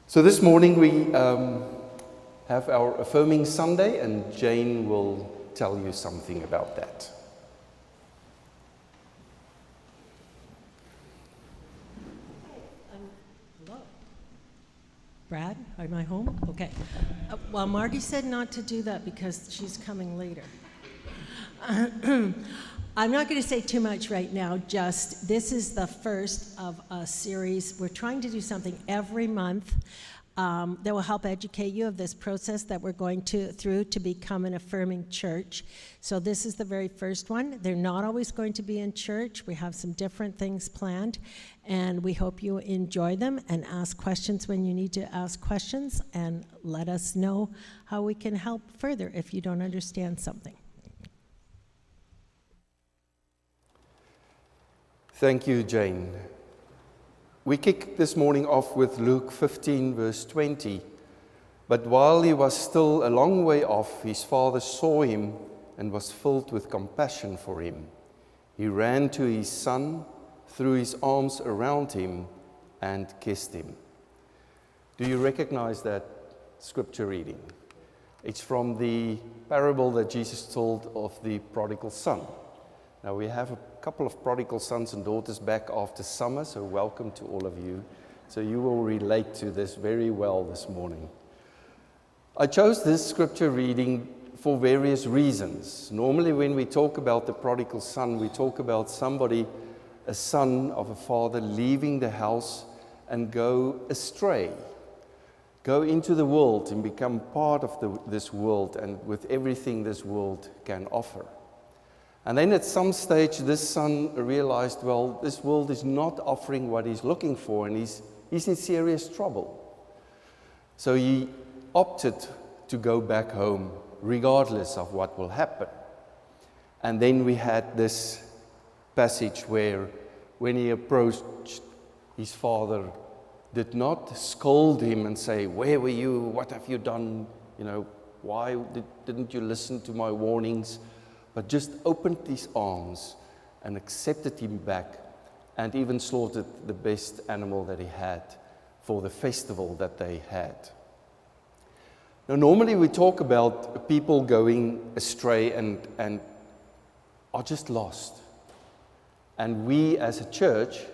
So this morning we have our Affirming Sunday, and Jane will tell you something about that. Hello. Brad, am I home? Okay. Well, Marty said not to do that because she's coming later. I'm not going to say too much right now, just this is the first of a series. We're trying to do something every month that will help educate you of this process that we're going through to become an affirming church. So this is the very first one. They're not always going to be in church. We have some different things planned, and we hope you enjoy them and ask questions when you need to ask questions, and let us know how we can help further if you don't understand something. Thank you, Jane. We kick this morning off with Luke 15, verse 20. But while he was still a long way off, his father saw him and was filled with compassion for him. He ran to his son, threw his arms around him, and kissed him. Do you recognize that scripture reading? It's from the parable that Jesus told of the prodigal son. Now, we have a couple of prodigal sons and daughters back after summer, so welcome to all of you. So you will relate to this very well this morning. I chose this scripture reading for various reasons. Normally when we talk about the prodigal son, we talk about somebody, a son of a father, leaving the house and go astray. Go into the world and become part of this world and with everything this world can offer. And then at some stage, this son realized, well, this world is not offering what he's looking for, and he's in serious trouble. So he opted to go back home, regardless of what will happen. And then we had this passage where, when he approached, his father did not scold him and say, "Where were you? What have you done? Why didn't you listen to my warnings?" But just opened his arms and accepted him back, and even slaughtered the best animal that he had for the festival that they had. Now, normally we talk about people going astray and are just lost, and we as a church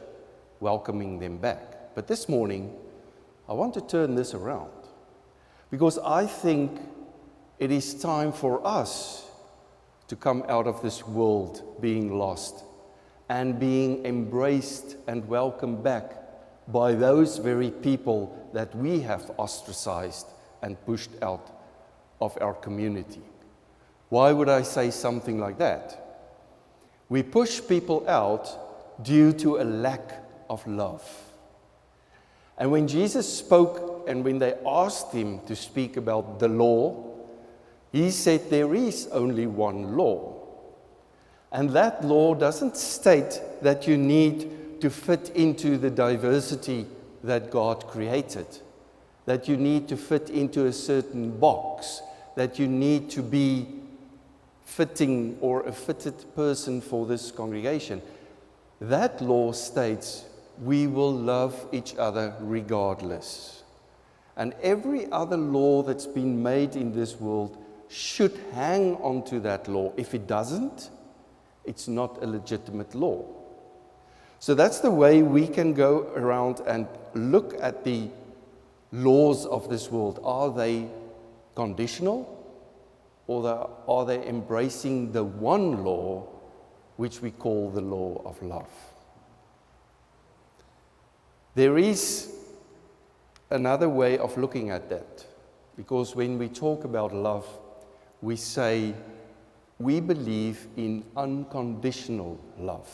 welcoming them back. But this morning, I want to turn this around, because I think it is time for us to come out of this world being lost and being embraced and welcomed back by those very people that we have ostracized and pushed out of our community. Why would I say something like that? We push people out due to a lack of love. And when Jesus spoke, and when they asked him to speak about the law, he said there is only one law. And that law doesn't state that you need to fit into the diversity that God created, that you need to fit into a certain box, that you need to be fitting or a fitted person for this congregation. That law states we will love each other regardless. And every other law that's been made in this world should hang on to that law. If it doesn't, it's not a legitimate law. So that's the way we can go around and look at the laws of this world. Are they conditional, or are they embracing the one law, which we call the law of love? There is another way of looking at that, because when we talk about love, we say we believe in unconditional love.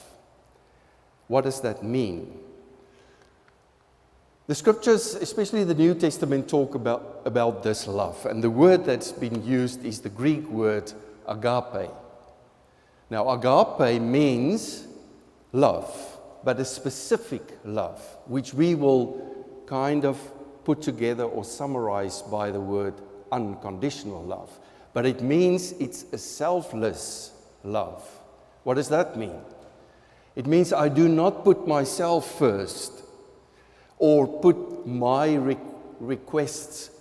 What does that mean? The scriptures, especially the New Testament, talk about this love. And the word that's been used is the Greek word agape. Now, agape means love, but a specific love, which we will kind of put together or summarize by the word unconditional love. But it means it's a selfless love. What does that mean? It means I do not put myself first or put my requests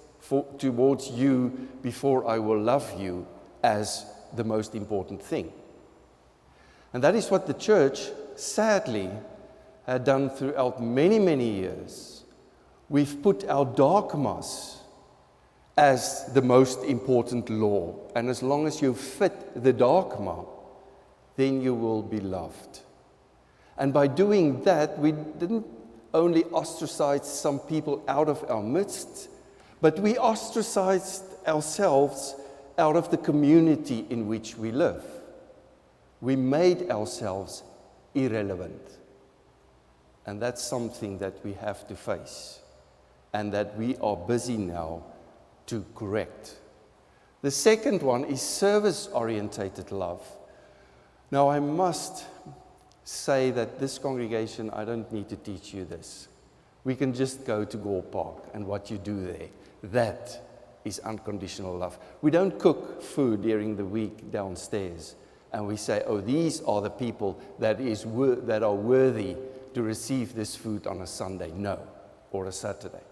towards you before I will love you as the most important thing. And that is what the church, sadly, had done throughout many, many years. We've put our dogmas as the most important law. And as long as you fit the dogma, then you will be loved. And by doing that, we didn't only ostracize some people out of our midst, but we ostracized ourselves out of the community in which we live. We made ourselves irrelevant. And that's something that we have to face and that we are busy now to correct. The second one is service-orientated love. Now, I must say that this congregation, I don't need to teach you this. We can just go to Gore Park and what you do there. That is unconditional love. We don't cook food during the week downstairs and we say, oh, these are the people that are worthy to receive this food on a Sunday. No, or a Saturday.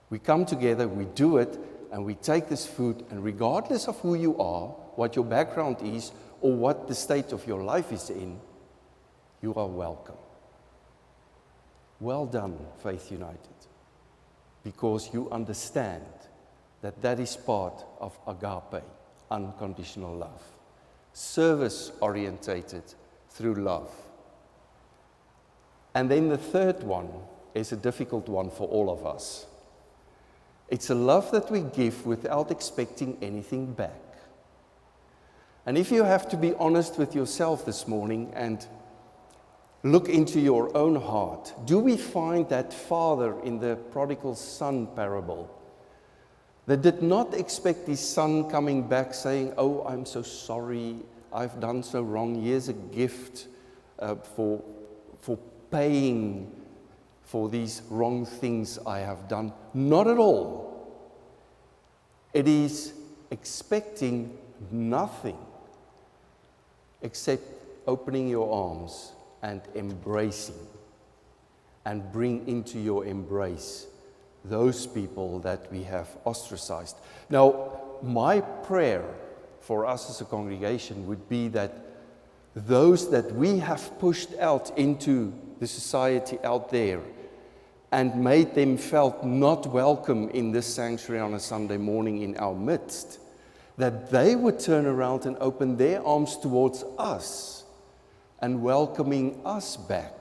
We come together, we do it, and we take this food, and regardless of who you are, what your background is, or what the state of your life is in, you are welcome. Well done, Faith United, because you understand that that is part of agape, unconditional love. Service-orientated through love. And then the third one is a difficult one for all of us. It's a love that we give without expecting anything back. And if you have to be honest with yourself this morning and look into your own heart, do we find that father in the prodigal son parable that did not expect his son coming back saying, oh, I'm so sorry, I've done so wrong, here's a gift for paying for these wrong things I have done? Not at all. It is expecting nothing except opening your arms and embracing and bring into your embrace those people that we have ostracized. Now, my prayer for us as a congregation would be that those that we have pushed out into the society out there and made them felt not welcome in this sanctuary on a Sunday morning in our midst, that they would turn around and open their arms towards us and welcoming us back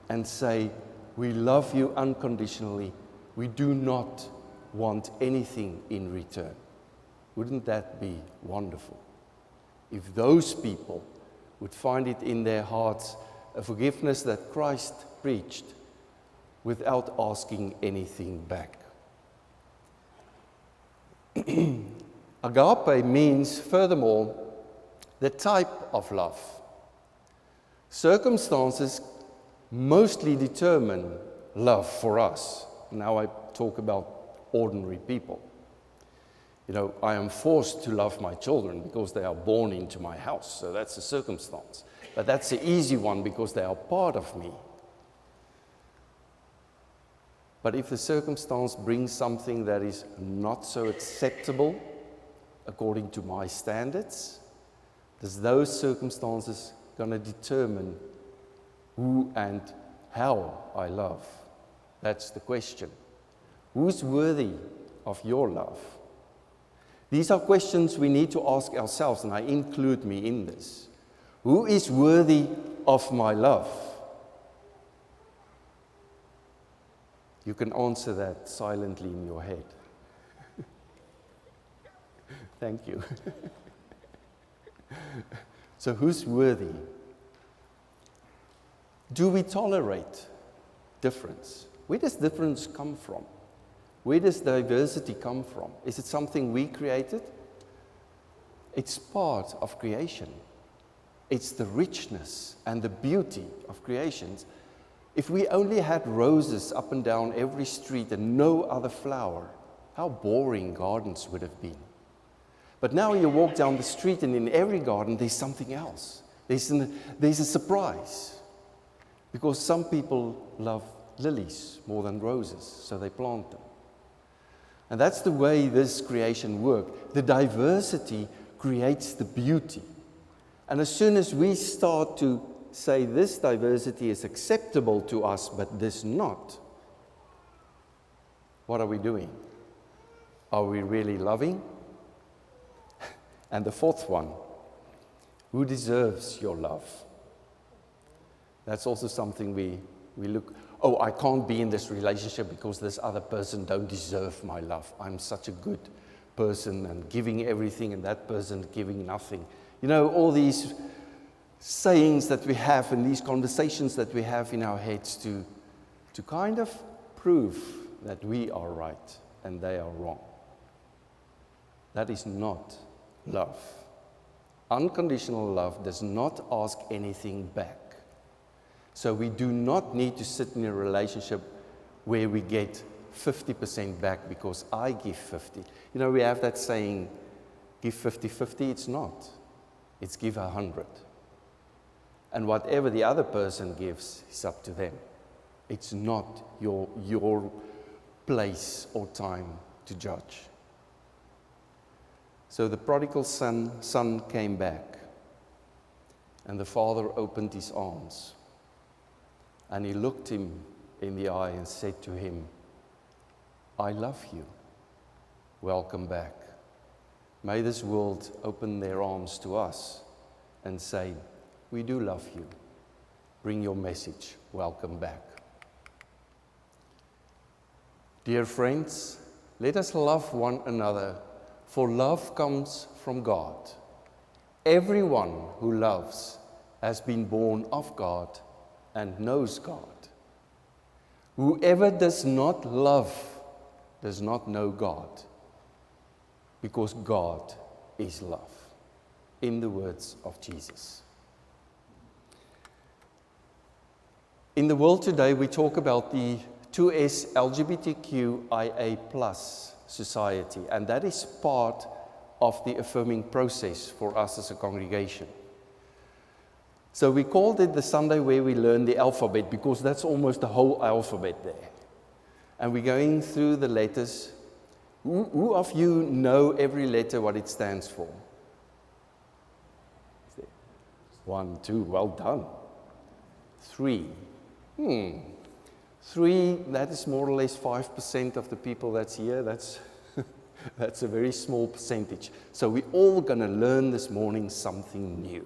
and say, we love you unconditionally. We do not want anything in return. Wouldn't that be wonderful? If those people would find it in their hearts a forgiveness that Christ preached without asking anything back. Agape means, furthermore, the type of love. Circumstances mostly determine love for us. Now I talk about ordinary people. You know, I am forced to love my children because they are born into my house, so that's a circumstance. But that's the easy one because they are part of me. But if the circumstance brings something that is not so acceptable according to my standards, does those circumstances going to determine who and how I love? That's the question. Who's worthy of your love? These are questions we need to ask ourselves, and I include me in this. Who is worthy of my love? You can answer that silently in your head. Thank you. So who's worthy? Do we tolerate difference? Where does difference come from? Where does diversity come from? Is it something we created? It's part of creation. It's the richness and the beauty of creations. If we only had roses up and down every street and no other flower, how boring gardens would have been. But now you walk down the street and in every garden there's something else. There's a surprise. Because some people love lilies more than roses, so they plant them. And that's the way this creation works. The diversity creates the beauty. And as soon as we start to say this diversity is acceptable to us, but this not, what are we doing? Are we really loving? And the fourth one, who deserves your love? That's also something we look, oh, I can't be in this relationship because this other person don't deserve my love. I'm such a good person and giving everything and that person giving nothing. You know, all these sayings that we have and these conversations that we have in our heads to kind of prove that we are right and they are wrong. That is not love. Unconditional love does not ask anything back. So we do not need to sit in a relationship where we get 50% back because I give 50. You know, we have that saying, give 50-50. It's not. It's give 100. And whatever the other person gives is up to them. It's not your place or time to judge. So the prodigal son came back, and the father opened his arms, and he looked him in the eye and said to him, I love you. Welcome back. May this world open their arms to us and say, we do love you. Bring your message. Welcome back. Dear friends, let us love one another, for love comes from God. Everyone who loves has been born of God and knows God. Whoever does not love does not know God, because God is love, in the words of Jesus. In the world today, we talk about the 2S LGBTQIA+ society, and that is part of the affirming process for us as a congregation. So we called it the Sunday where we learn the alphabet, because that's almost the whole alphabet there. And we're going through the letters. Who of you know every letter, what it stands for? 1, 2, well done. 3. 3, that is more or less 5% of the people that's here. That's a very small percentage. So we're all going to learn this morning something new.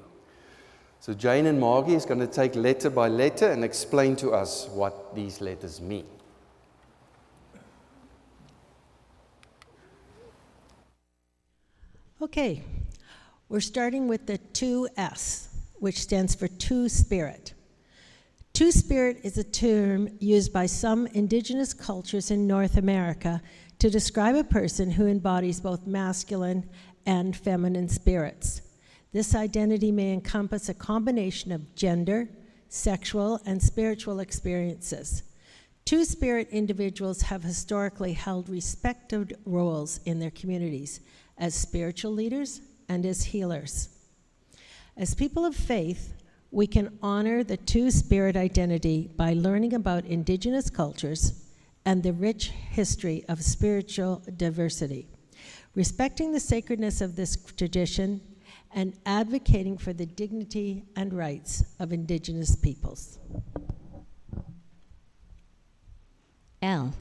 So Jane and Margie is going to take letter by letter and explain to us what these letters mean. Okay, we're starting with the 2S, which stands for Two-Spirit. Two-Spirit is a term used by some indigenous cultures in North America to describe a person who embodies both masculine and feminine spirits. This identity may encompass a combination of gender, sexual, and spiritual experiences. Two-Spirit individuals have historically held respected roles in their communities as spiritual leaders and as healers. As people of faith, we can honor the Two-Spirit identity by learning about indigenous cultures and the rich history of spiritual diversity, respecting the sacredness of this tradition, and advocating for the dignity and rights of indigenous peoples. L.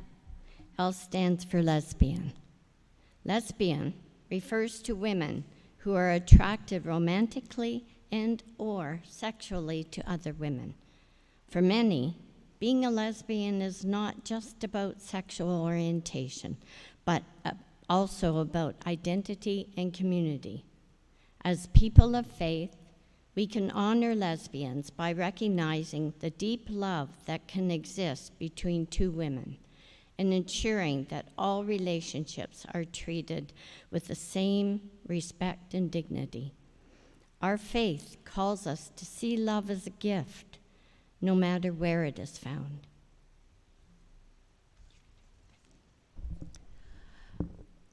L stands for lesbian. Lesbian refers to women who are attracted romantically and or sexually to other women. For many, being a lesbian is not just about sexual orientation, but also about identity and community. As people of faith, we can honor lesbians by recognizing the deep love that can exist between two women and ensuring that all relationships are treated with the same respect and dignity. Our faith calls us to see love as a gift, no matter where it is found.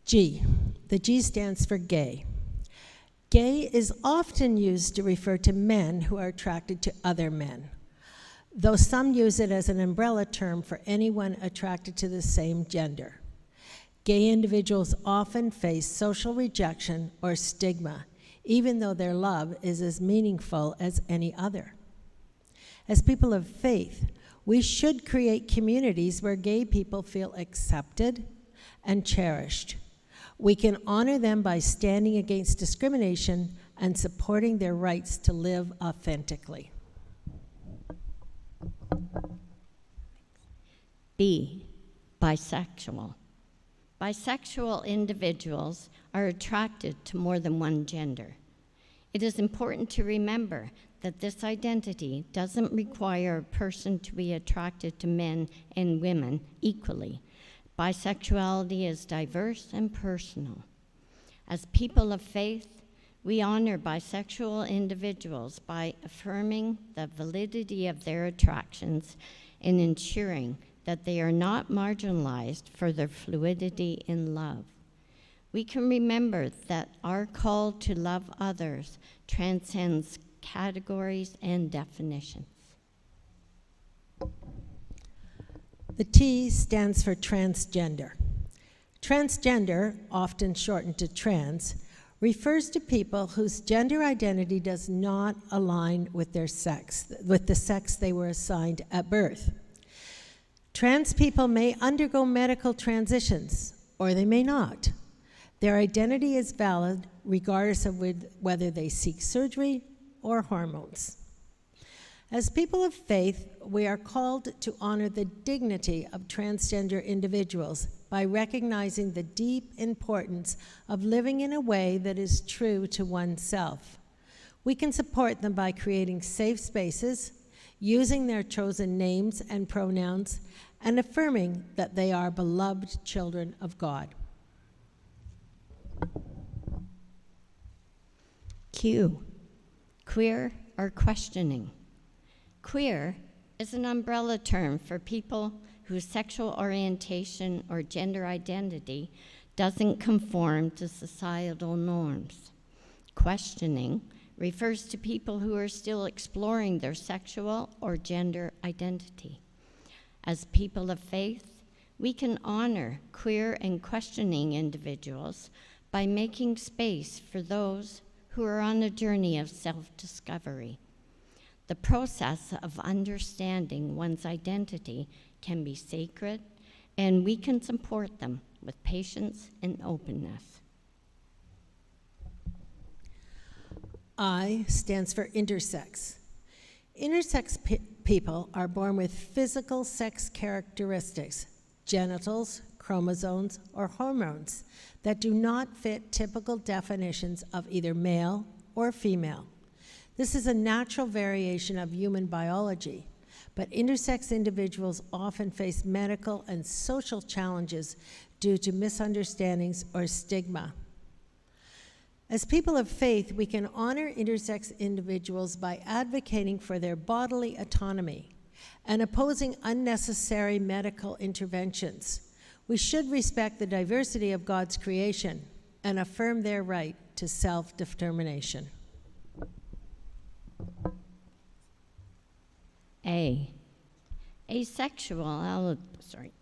G. The G stands for gay. Gay is often used to refer to men who are attracted to other men, though some use it as an umbrella term for anyone attracted to the same gender. Gay individuals often face social rejection or stigma, even though their love is as meaningful as any other. As people of faith, we should create communities where gay people feel accepted and cherished. We can honor them by standing against discrimination and supporting their rights to live authentically. B, bisexual. Bisexual individuals are attracted to more than one gender. It is important to remember that this identity doesn't require a person to be attracted to men and women equally. Bisexuality is diverse and personal. As people of faith, we honor bisexual individuals by affirming the validity of their attractions and ensuring that they are not marginalized for their fluidity in love. We can remember that our call to love others transcends categories and definitions. The T stands for transgender. Transgender, often shortened to trans, refers to people whose gender identity does not align with their sex, with the sex they were assigned at birth. Trans people may undergo medical transitions, or they may not. Their identity is valid regardless of whether they seek surgery or hormones. As people of faith, we are called to honor the dignity of transgender individuals by recognizing the deep importance of living in a way that is true to oneself. We can support them by creating safe spaces, using their chosen names and pronouns, and affirming that they are beloved children of God. Q, queer or questioning. Queer is an umbrella term for people whose sexual orientation or gender identity doesn't conform to societal norms. Questioning refers to people who are still exploring their sexual or gender identity. As people of faith, we can honor queer and questioning individuals by making space for those who are on a journey of self-discovery. The process of understanding one's identity can be sacred, and we can support them with patience and openness. I stands for intersex. Intersex people are born with physical sex characteristics, genitals, chromosomes, or hormones that do not fit typical definitions of either male or female. This is a natural variation of human biology, but intersex individuals often face medical and social challenges due to misunderstandings or stigma. As people of faith, we can honor intersex individuals by advocating for their bodily autonomy and opposing unnecessary medical interventions. We should respect the diversity of God's creation and affirm their right to self-determination.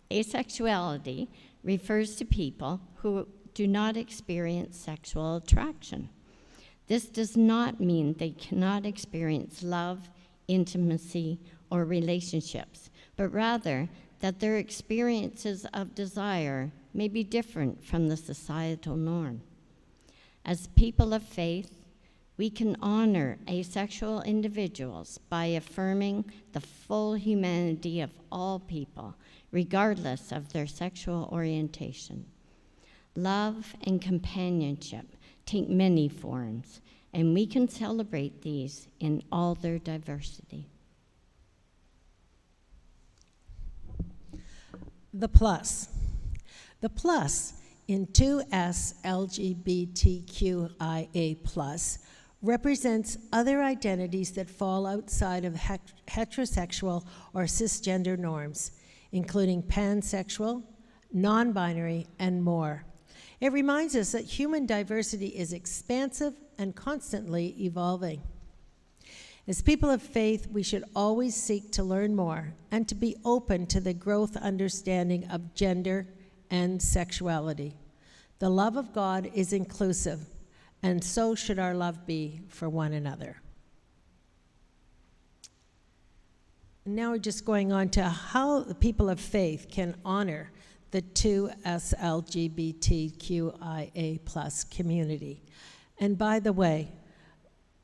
Asexuality refers to people who do not experience sexual attraction. This does not mean they cannot experience love, intimacy, or relationships, but rather that their experiences of desire may be different from the societal norm. As people of faith, we can honor asexual individuals by affirming the full humanity of all people, regardless of their sexual orientation. Love and companionship take many forms, and we can celebrate these in all their diversity. The plus. The plus in 2S LGBTQIA+ represents other identities that fall outside of heterosexual or cisgender norms, including pansexual, non-binary, and more. It reminds us that human diversity is expansive and constantly evolving. As people of faith, we should always seek to learn more and to be open to the growth understanding of gender and sexuality. The love of God is inclusive, and so should our love be for one another. Now we're just going on to how the people of faith can honor the 2SLGBTQIA+ community. And by the way,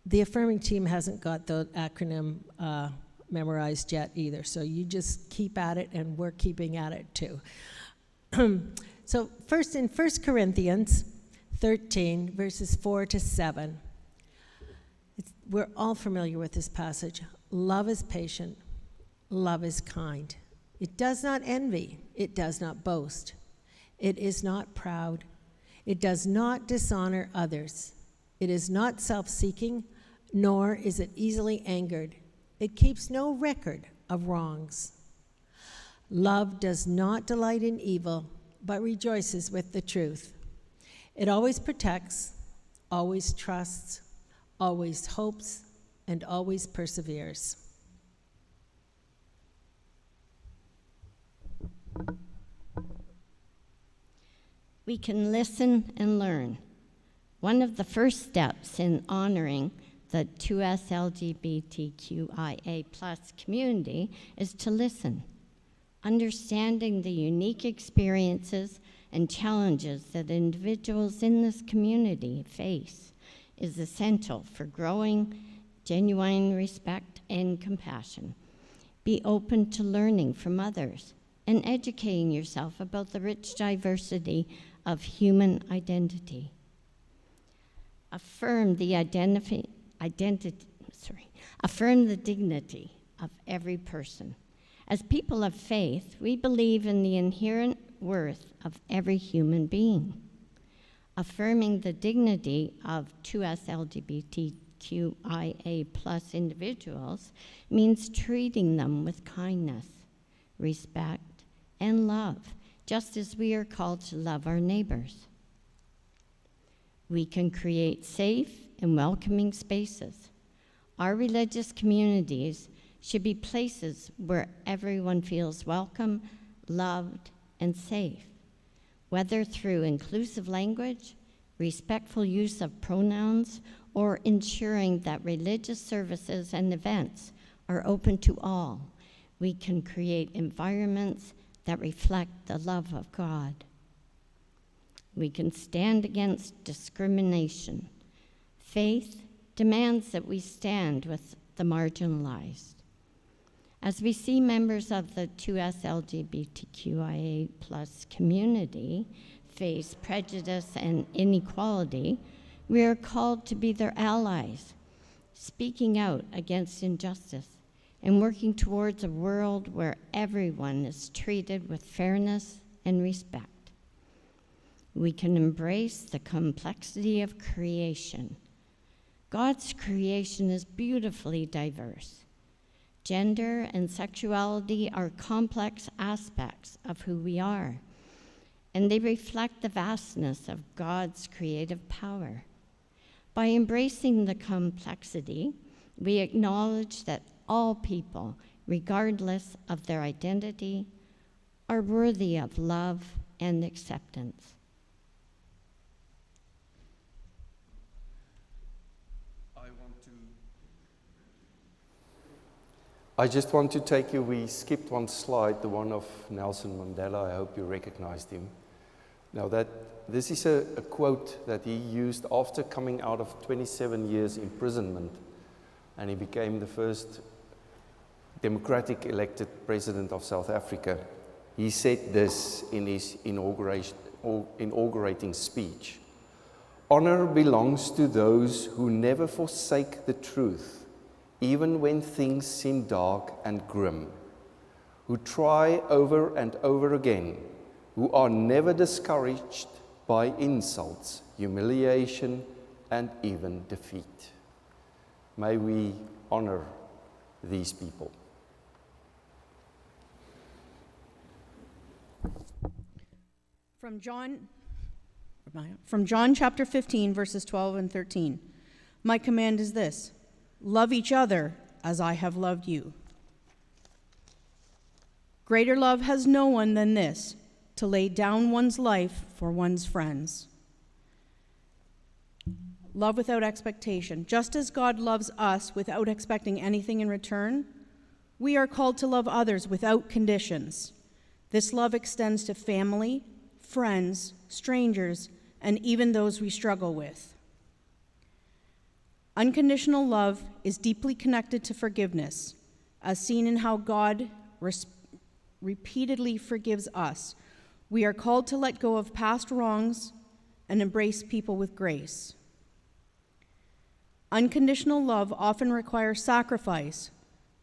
the affirming team hasn't got the acronym memorized yet either, so you just keep at it, and we're keeping at it too. So first, in 1 Corinthians 13, verses 4 to 7, we're all familiar with this passage. Love is patient. Love is kind. It does not envy. It does not boast. It is not proud. It does not dishonor others. It is not self-seeking, nor is it easily angered. It keeps no record of wrongs. Love does not delight in evil, but rejoices with the truth. It always protects, always trusts, always hopes, and always perseveres. We can listen and learn. One of the first steps in honoring the 2SLGBTQIA+ community is to listen. Understanding the unique experiences and challenges that individuals in this community face is essential for growing genuine respect and compassion. Be open to learning from others and educating yourself about the rich diversity of human identity. Affirm the dignity of every person. As people of faith, we believe in the inherent worth of every human being. Affirming the dignity of 2SLGBTQIA+ individuals means treating them with kindness, respect, and love, just as we are called to love our neighbors. We can create safe and welcoming spaces. Our religious communities should be places where everyone feels welcome, loved, and safe, whether through inclusive language, respectful use of pronouns, or ensuring that religious services and events are open to all. We can create environments that reflect the love of God. We can stand against discrimination. Faith demands that we stand with the marginalized. As we see members of the 2SLGBTQIA+ community face prejudice and inequality, we are called to be their allies, speaking out against injustice and working towards a world where everyone is treated with fairness and respect. We can embrace the complexity of creation. God's creation is beautifully diverse. Gender and sexuality are complex aspects of who we are, and they reflect the vastness of God's creative power. By embracing the complexity, we acknowledge that all people, regardless of their identity, are worthy of love and acceptance. I just want to take you, we skipped one slide, the one of Nelson Mandela. I hope you recognized him. Now this is a quote that he used after coming out of 27 years imprisonment, and he became the first democratic elected president of South Africa. He said this in his inaugurating speech: "Honor belongs to those who never forsake the truth, even when things seem dark and grim, who try over and over again, who are never discouraged by insults, humiliation, and even defeat." May we honor these people. From John chapter 15, verses 12 and 13. My command is this: love each other as I have loved you. Greater love has no one than this, to lay down one's life for one's friends. Love without expectation. Just as God loves us without expecting anything in return, we are called to love others without conditions. This love extends to family, friends, strangers, and even those we struggle with. Unconditional love is deeply connected to forgiveness, as seen in how God repeatedly forgives us. We are called to let go of past wrongs and embrace people with grace. Unconditional love often requires sacrifice,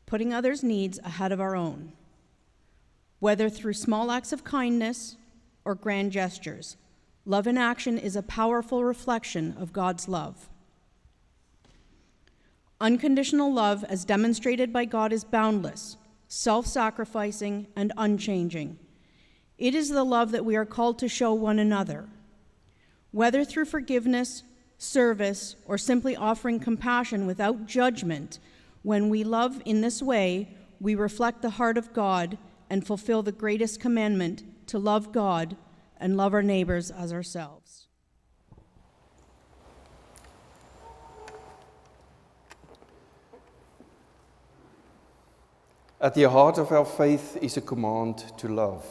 putting others' needs ahead of our own. Whether through small acts of kindness or grand gestures, love in action is a powerful reflection of God's love. Unconditional love, as demonstrated by God, is boundless, self-sacrificing, and unchanging. It is the love that we are called to show one another. Whether through forgiveness, service, or simply offering compassion without judgment, when we love in this way, we reflect the heart of God and fulfill the greatest commandment to love God and love our neighbors as ourselves. At the heart of our faith is a command to love.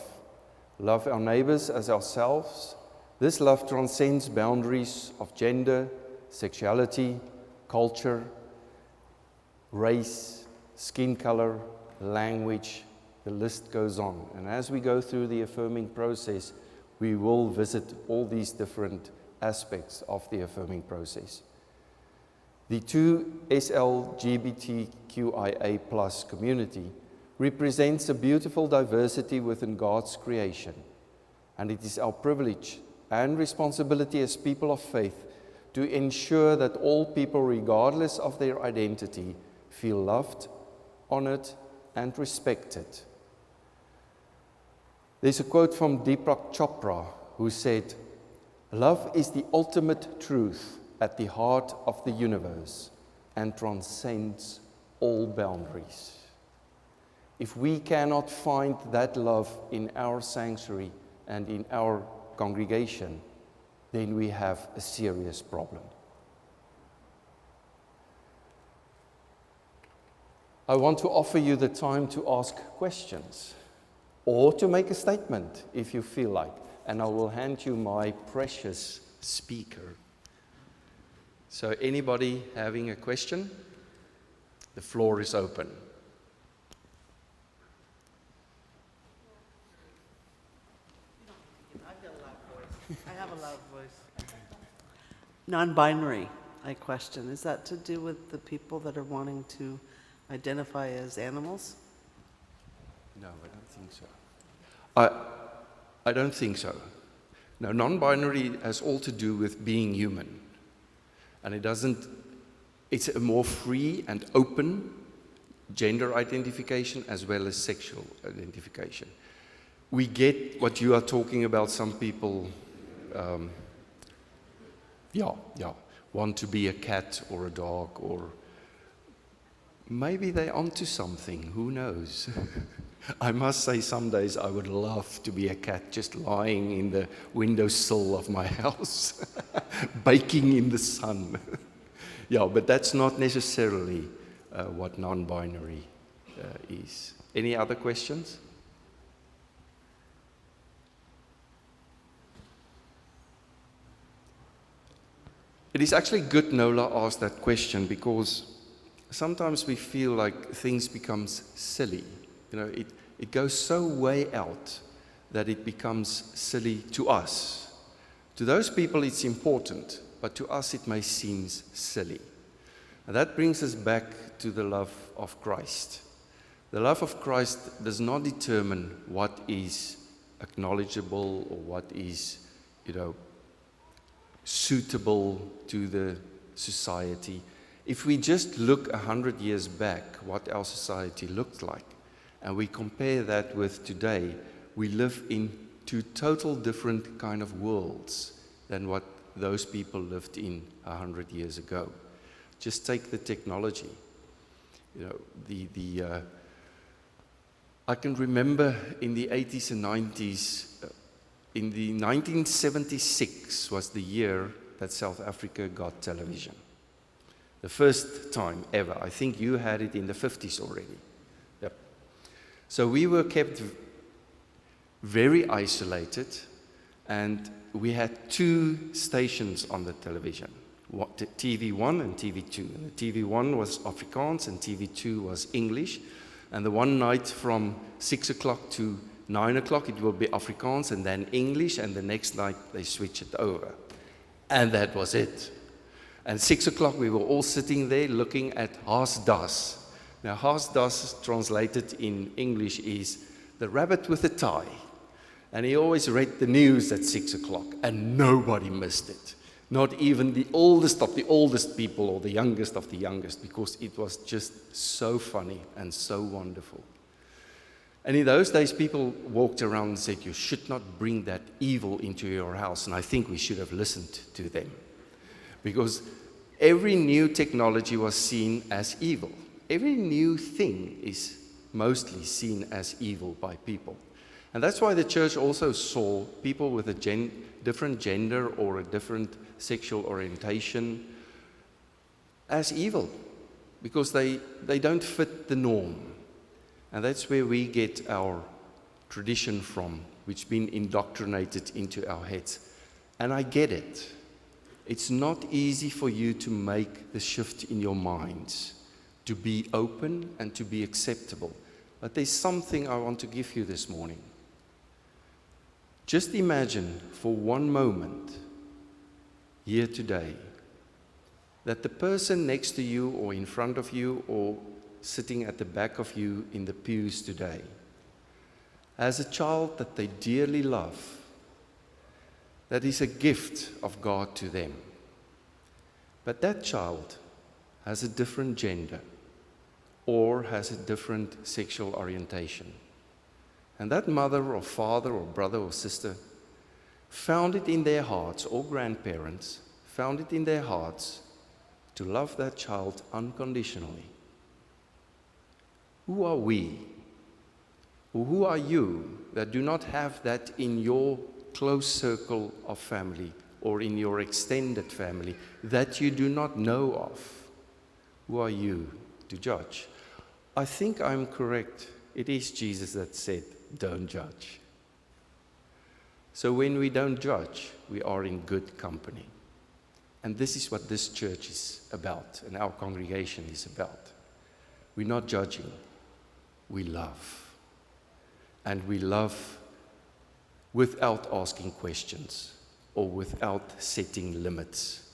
Love our neighbors as ourselves. This love transcends boundaries of gender, sexuality, culture, race, skin color, language. The list goes on. And as we go through the affirming process, we will visit all these different aspects of the affirming process. The 2SLGBTQIA+ community represents a beautiful diversity within God's creation, and it is our privilege and responsibility as people of faith to ensure that all people, regardless of their identity, feel loved, honored, and respected. There's a quote from Deepak Chopra, who said, "Love is the ultimate truth at the heart of the universe and transcends all boundaries." If we cannot find that love in our sanctuary and in our congregation, then we have a serious problem. I want to offer you the time to ask questions or to make a statement if you feel like, and I will hand you my precious speaker. So anybody having a question? The floor is open. I have a loud voice. Non-binary, I question. Is that to do with the people that are wanting to identify as animals? No, I don't think so. I don't think so. No, non-binary has all to do with being human. And it's a more free and open gender identification as well as sexual identification. We get what you are talking about. Some people, want to be a cat or a dog, or maybe they're onto something, who knows? I must say, some days I would love to be a cat just lying in the windowsill of my house, baking in the sun. But that's not necessarily what non-binary is. Any other questions? It is actually good Nola asked that question, because sometimes we feel like things become silly. It goes so way out that it becomes silly to us. To those people it's important, but to us it may seem silly. And that brings us back to the love of Christ. The love of Christ does not determine what is acknowledgeable or what is, suitable to the society. If we just look 100 years back, what our society looked like, and we compare that with today, we live in two total different kind of worlds than what those people lived in 100 years ago. Just take the technology. I can remember in the 80s and 90s, in the 1976 was the year that South Africa got television. The first time ever. I think you had it in the 50s already. Yep. So we were kept very isolated, and we had 2 stations on the television, TV1 and TV2. And the TV1 was Afrikaans and TV2 was English. And the one night from 6 o'clock to 9 o'clock, it will be Afrikaans and then English, and the next night they switch it over. And that was it. And 6 o'clock, we were all sitting there looking at 𝐅𝐨𝐯𝐞. Now, 𝐅𝐨𝐶 translated in English is the rabbit with a tie. And he always read the news at 6 o'clock, and nobody missed it. Not even the oldest of the oldest people or the youngest of the youngest, because it was just so funny and so wonderful. And in those days, people walked around and said, you should not bring that evil into your house. And I think we should have listened to them. Because every new technology was seen as evil. Every new thing is mostly seen as evil by people. And that's why the church also saw people with a different gender or a different sexual orientation as evil, because they don't fit the norm. And that's where we get our tradition from, which has been indoctrinated into our heads. And I get it. It's not easy for you to make the shift in your minds, to be open and to be acceptable. But there's something I want to give you this morning. Just imagine for one moment, here today, that the person next to you or in front of you or sitting at the back of you in the pews today has a child that they dearly love, that is a gift of God to them. But that child has a different gender or has a different sexual orientation. And that mother or father or brother or sister found it in their hearts, or grandparents found it in their hearts to love that child unconditionally. Who are we? Or who are you that do not have that in your close circle of family or in your extended family that you do not know of? Who are you to judge? I think I'm correct. It is Jesus that said, don't judge. So when we don't judge, we are in good company. And this is what this church is about, and our congregation is about. We're not judging, we love. And we love without asking questions or without setting limits.